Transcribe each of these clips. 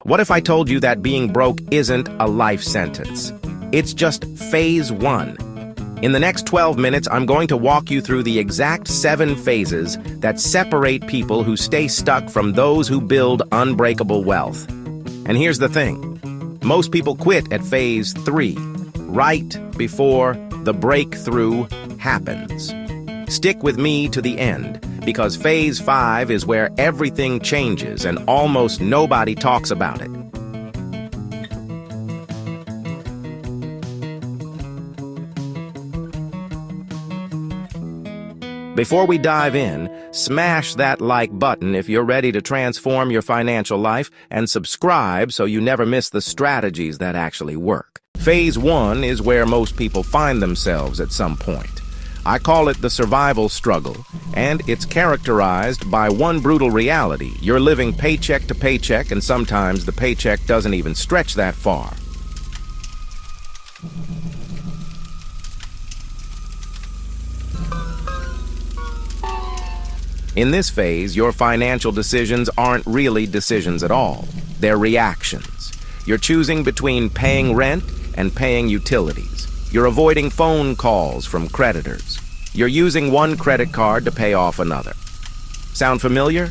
What if I told you that being broke isn't a life sentence? It's just phase 1. In the next 12 minutes, I'm going to walk you through the exact 7 phases that separate people who stay stuck from those who build unbreakable wealth. And here's the thing. Most people quit at phase 3, right before the breakthrough happens. Stick with me to the end, because phase 5 is where everything changes and almost nobody talks about it. Before we dive in, smash that like button if you're ready to transform your financial life, and subscribe so you never miss the strategies that actually work. Phase 1 is where most people find themselves at some point. I call it the survival struggle, and it's characterized by one brutal reality. You're living paycheck to paycheck, and sometimes the paycheck doesn't even stretch that far. In this phase, your financial decisions aren't really decisions at all. They're reactions. You're choosing between paying rent and paying utilities. You're avoiding phone calls from creditors. You're using one credit card to pay off another. Sound familiar?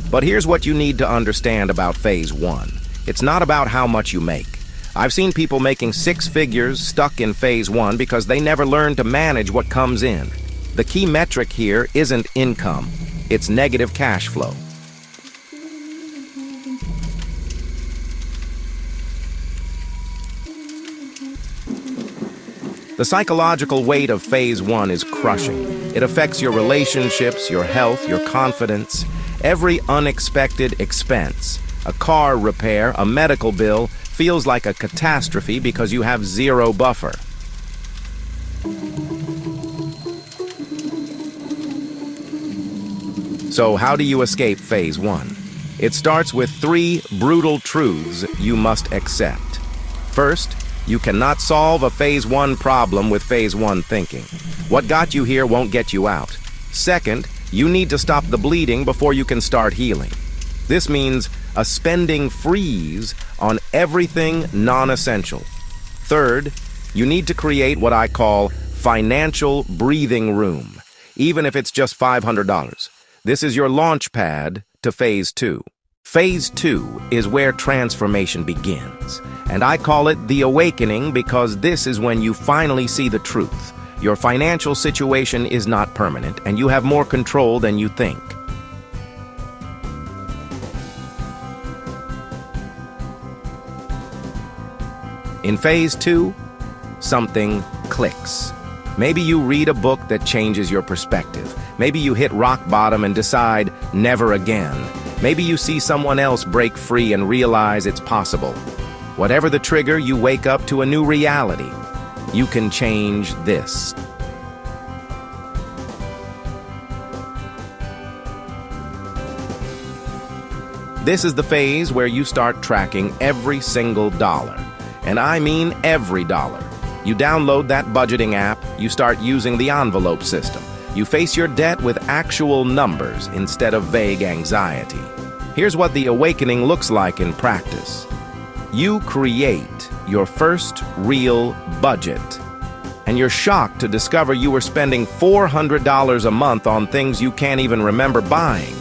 But here's what you need to understand about phase 1. It's not about how much you make. I've seen people making 6 figures stuck in phase 1 because they never learned to manage what comes in. The key metric here isn't income, it's negative cash flow. The psychological weight of phase 1 is crushing. It affects your relationships, your health, your confidence. Every unexpected expense, a car repair, a medical bill, feels like a catastrophe because you have zero buffer. So how do you escape phase 1? It starts with 3 brutal truths you must accept. First, you cannot solve a phase 1 problem with phase 1 thinking. What got you here won't get you out. Second, you need to stop the bleeding before you can start healing. This means a spending freeze on everything non-essential. Third, you need to create what I call financial breathing room, even if it's just $500. This is your launch pad to phase 2. Phase 2 is where transformation begins, and I call it the awakening because this is when you finally see the truth. Your financial situation is not permanent, and you have more control than you think. In phase 2, something clicks. Maybe you read a book that changes your perspective. Maybe you hit rock bottom and decide, never again. Maybe you see someone else break free and realize it's possible. Whatever the trigger, you wake up to a new reality. You can change this. This is the phase where you start tracking every single dollar. And I mean every dollar. You download that budgeting app, you start using the envelope system. You face your debt with actual numbers instead of vague anxiety. Here's what the awakening looks like in practice. You create your first real budget, and you're shocked to discover you were spending $400 a month on things you can't even remember buying.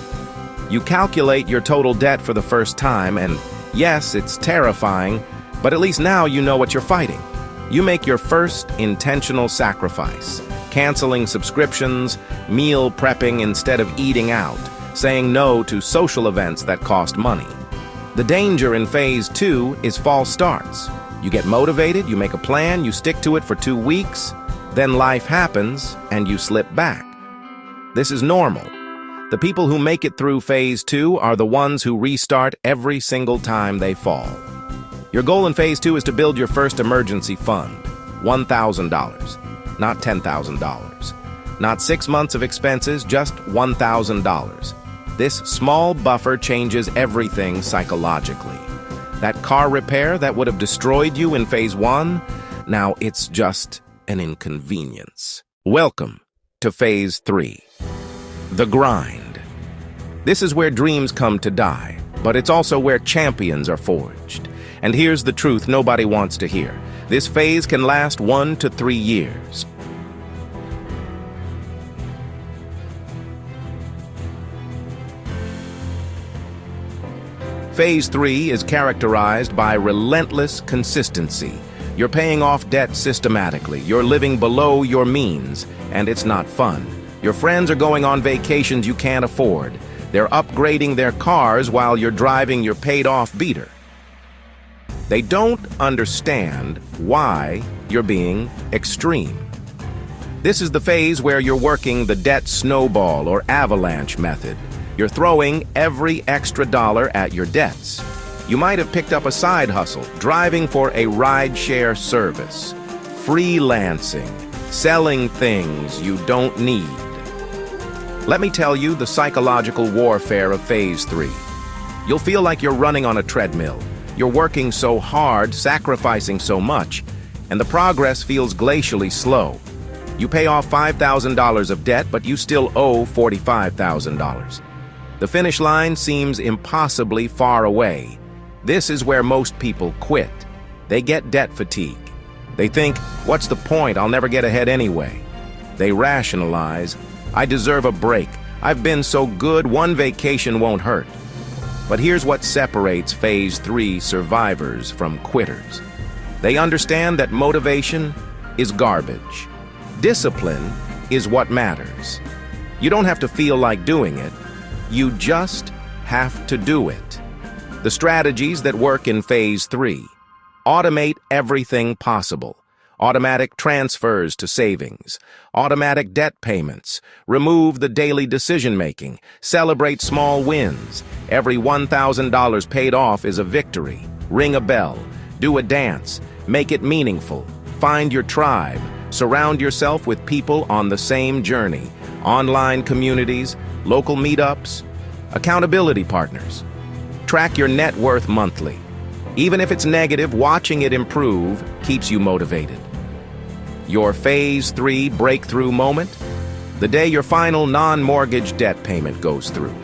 You calculate your total debt for the first time, and yes, it's terrifying, but at least now you know what you're fighting. You make your first intentional sacrifice, canceling subscriptions, meal prepping instead of eating out, saying no to social events that cost money. The danger in phase 2 is false starts. You get motivated, you make a plan, you stick to it for 2 weeks, then life happens and you slip back. This is normal. The people who make it through phase 2 are the ones who restart every single time they fall. Your goal in phase 2 is to build your first emergency fund, $1,000, not $10,000. Not 6 months of expenses, just $1,000. This small buffer changes everything psychologically. That car repair that would have destroyed you in phase 1, now it's just an inconvenience. Welcome to Phase 3, the grind. This is where dreams come to die, but it's also where champions are forged. And here's the truth nobody wants to hear. This phase can last 1 to 3 years. Phase 3 is characterized by relentless consistency. You're paying off debt systematically, you're living below your means, and it's not fun. Your friends are going on vacations you can't afford. They're upgrading their cars while you're driving your paid-off beater. They don't understand why you're being extreme. This is the phase where you're working the debt snowball or avalanche method. You're throwing every extra dollar at your debts. You might have picked up a side hustle, driving for a ride-share service, freelancing, selling things you don't need. Let me tell you the psychological warfare of Phase 3. You'll feel like you're running on a treadmill. You're working so hard, sacrificing so much, and the progress feels glacially slow. You pay off $5,000 of debt, but you still owe $45,000. The finish line seems impossibly far away. This is where most people quit. They get debt fatigue. They think, what's the point? I'll never get ahead anyway. They rationalize, I deserve a break. I've been so good, one vacation won't hurt. But here's what separates Phase 3 survivors from quitters. They understand that motivation is garbage. Discipline is what matters. You don't have to feel like doing it. You just have to do it. The strategies that work in Phase 3. Automate everything possible. Automatic transfers to savings. Automatic debt payments. Remove the daily decision-making. Celebrate small wins. Every $1,000 paid off is a victory. Ring a bell. Do a dance. Make it meaningful. Find your tribe. Surround yourself with people on the same journey. Online communities, local meetups, accountability partners. Track your net worth monthly. Even if it's negative, watching it improve keeps you motivated. Your Phase 3 breakthrough moment? The day your final non-mortgage debt payment goes through.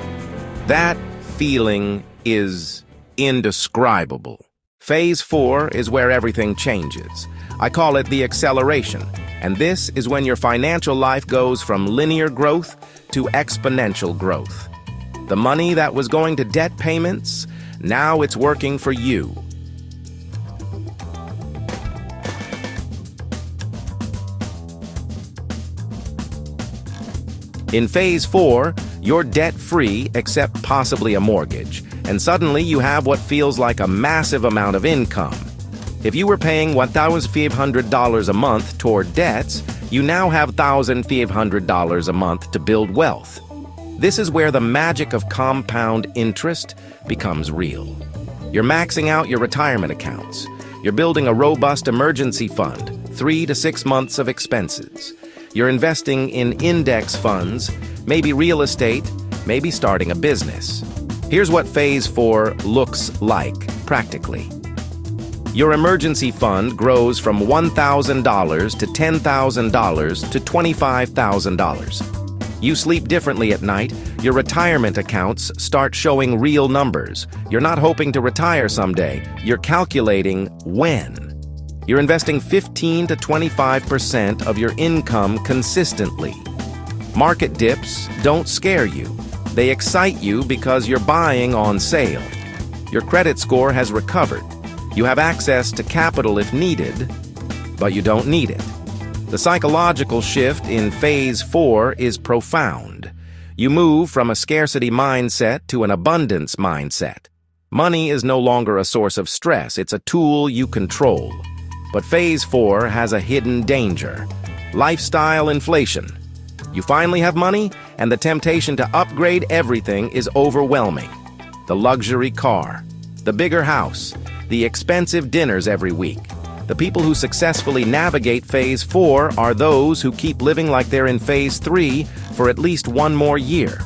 That feeling is indescribable. Phase 4 is where everything changes. I call it the acceleration, and this is when your financial life goes from linear growth to exponential growth. The money that was going to debt payments, now it's working for you. In Phase 4, you're debt-free except possibly a mortgage, and suddenly you have what feels like a massive amount of income. If you were paying $1,500 a month toward debts, you now have $1,500 a month to build wealth. This is where the magic of compound interest becomes real. You're maxing out your retirement accounts. You're building a robust emergency fund, 3 to 6 months of expenses. You're investing in index funds, maybe real estate, maybe starting a business. Here's what Phase 4 looks like, practically. Your emergency fund grows from $1,000 to $10,000 to $25,000. You sleep differently at night. Your retirement accounts start showing real numbers. You're not hoping to retire someday. You're calculating when. You're investing 15 to 25% of your income consistently. Market dips don't scare you. They excite you because you're buying on sale. Your credit score has recovered. You have access to capital if needed, but you don't need it. The psychological shift in Phase 4 is profound. You move from a scarcity mindset to an abundance mindset. Money is no longer a source of stress, it's a tool you control. But Phase 4 has a hidden danger: lifestyle inflation. You finally have money, and the temptation to upgrade everything is overwhelming. The luxury car, the bigger house, the expensive dinners every week. The people who successfully navigate Phase 4 are those who keep living like they're in Phase 3 for at least one more year.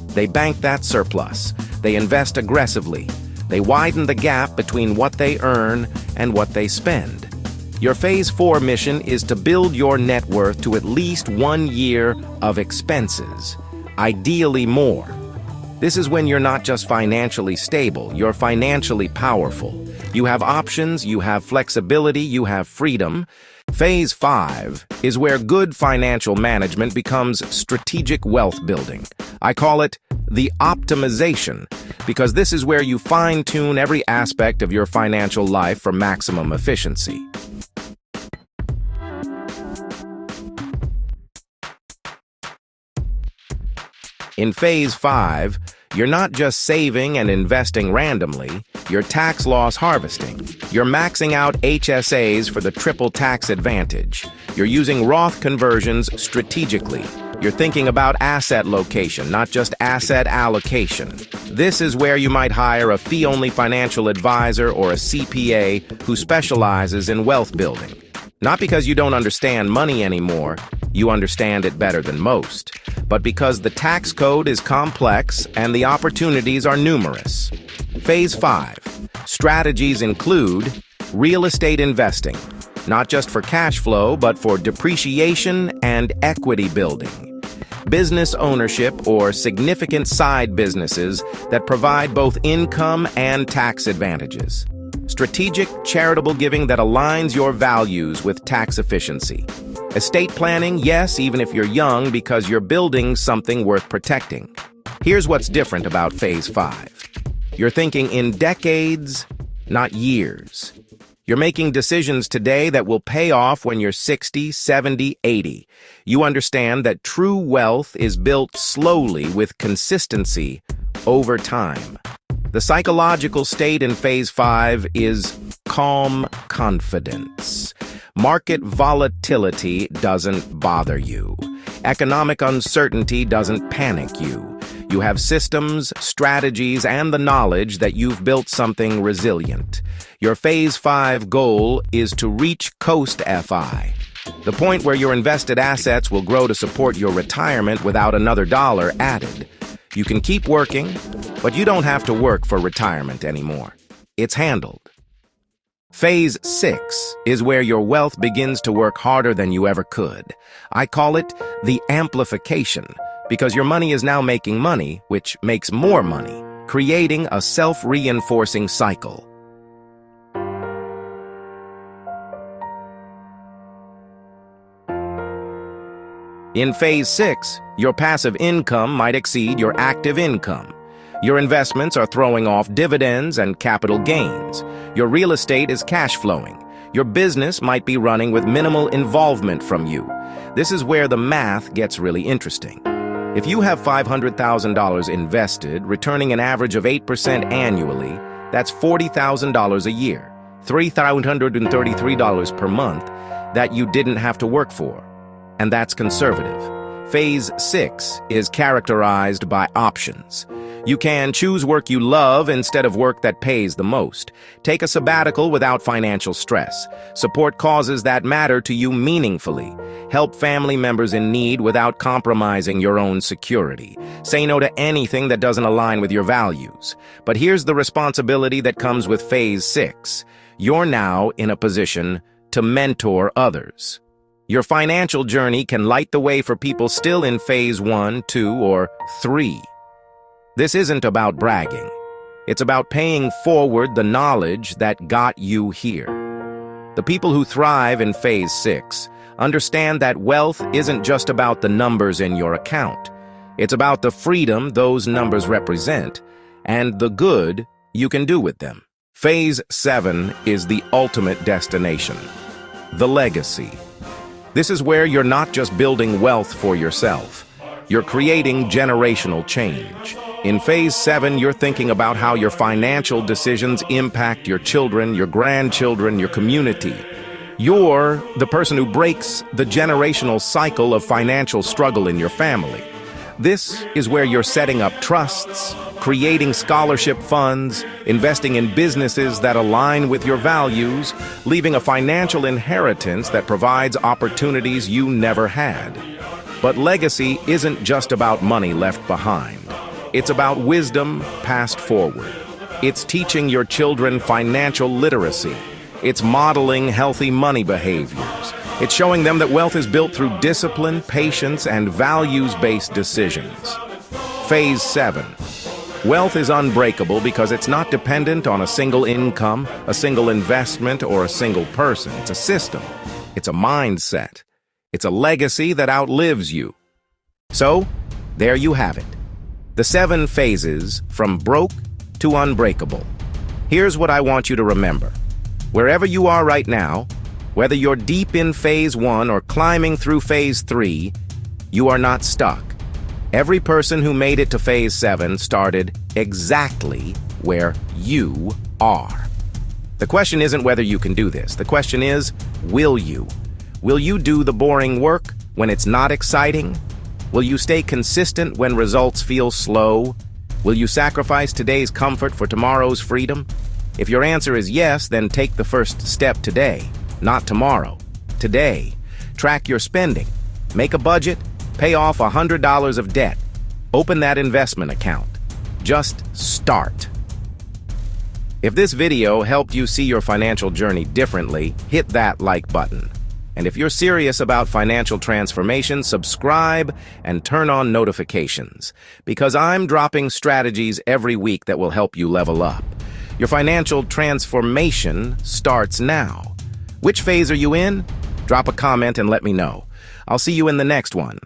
They bank that surplus. They invest aggressively. They widen the gap between what they earn and what they spend. Your Phase 4 mission is to build your net worth to at least 1 year of expenses, ideally more. This is when you're not just financially stable, you're financially powerful. You have options, you have flexibility, you have freedom. Phase 5 is where good financial management becomes strategic wealth building. I call it the optimization, because this is where you fine-tune every aspect of your financial life for maximum efficiency. In Phase 5, you're not just saving and investing randomly, you're tax loss harvesting. You're maxing out HSAs for the triple tax advantage. You're using Roth conversions strategically. You're thinking about asset location, not just asset allocation. This is where you might hire a fee-only financial advisor or a CPA who specializes in wealth building. Not because you don't understand money anymore, you understand it better than most, but because the tax code is complex and the opportunities are numerous. Phase 5. Strategies include real estate investing, not just for cash flow, but for depreciation and equity building. Business ownership or significant side businesses that provide both income and tax advantages. Strategic charitable giving that aligns your values with tax efficiency. Estate planning, yes, even if you're young, because you're building something worth protecting. Here's what's different about Phase 5. You're thinking in decades, not years. You're making decisions today that will pay off when you're 60, 70, 80. You understand that true wealth is built slowly with consistency over time. The psychological state in Phase 5 is calm confidence. Market volatility doesn't bother you. Economic uncertainty doesn't panic you. You have systems, strategies, and the knowledge that you've built something resilient. Your Phase 5 goal is to reach Coast FI, the point where your invested assets will grow to support your retirement without another dollar added. You can keep working, but you don't have to work for retirement anymore. It's handled. Phase 6 is where your wealth begins to work harder than you ever could. I call it the amplification, because your money is now making money, which makes more money, creating a self-reinforcing cycle. In Phase 6, your passive income might exceed your active income. Your investments are throwing off dividends and capital gains. Your real estate is cash flowing. Your business might be running with minimal involvement from you. This is where the math gets really interesting. If you have $500,000 invested, returning an average of 8% annually, that's $40,000 a year, $3,333 per month that you didn't have to work for. And that's conservative. Phase 6 is characterized by options. You can choose work you love instead of work that pays the most. Take a sabbatical without financial stress. Support causes that matter to you meaningfully. Help family members in need without compromising your own security. Say no to anything that doesn't align with your values. But here's the responsibility that comes with Phase 6. You're now in a position to mentor others. Your financial journey can light the way for people still in Phase 1, 2, or 3. This isn't about bragging. It's about paying forward the knowledge that got you here. The people who thrive in Phase 6 understand that wealth isn't just about the numbers in your account. It's about the freedom those numbers represent and the good you can do with them. Phase 7 is the ultimate destination, the legacy. This is where you're not just building wealth for yourself. You're creating generational change. In Phase 7, you're thinking about how your financial decisions impact your children, your grandchildren, your community. You're the person who breaks the generational cycle of financial struggle in your family. This is where you're setting up trusts, creating scholarship funds, investing in businesses that align with your values, leaving a financial inheritance that provides opportunities you never had. But legacy isn't just about money left behind. It's about wisdom passed forward. It's teaching your children financial literacy, It's modeling healthy money behaviors. It's showing them that wealth is built through discipline, patience, and values-based decisions. Phase 7. Wealth is unbreakable because it's not dependent on a single income, a single investment, or a single person. It's a system. It's a mindset. It's a legacy that outlives you. So, there you have it. The 7 phases from broke to unbreakable. Here's what I want you to remember. Wherever you are right now, whether you're deep in phase 1 or climbing through phase 3, you are not stuck. Every person who made it to phase 7 started exactly where you are. The question isn't whether you can do this. The question is, will you? Will you do the boring work when it's not exciting? Will you stay consistent when results feel slow? Will you sacrifice today's comfort for tomorrow's freedom? If your answer is yes, then take the first step today, not tomorrow. Today. Track your spending. Make a budget. Pay off $100 of debt. Open that investment account. Just start. If this video helped you see your financial journey differently, hit that like button. And if you're serious about financial transformation, subscribe and turn on notifications, because I'm dropping strategies every week that will help you level up. Your financial transformation starts now. Which phase are you in? Drop a comment and let me know. I'll see you in the next one.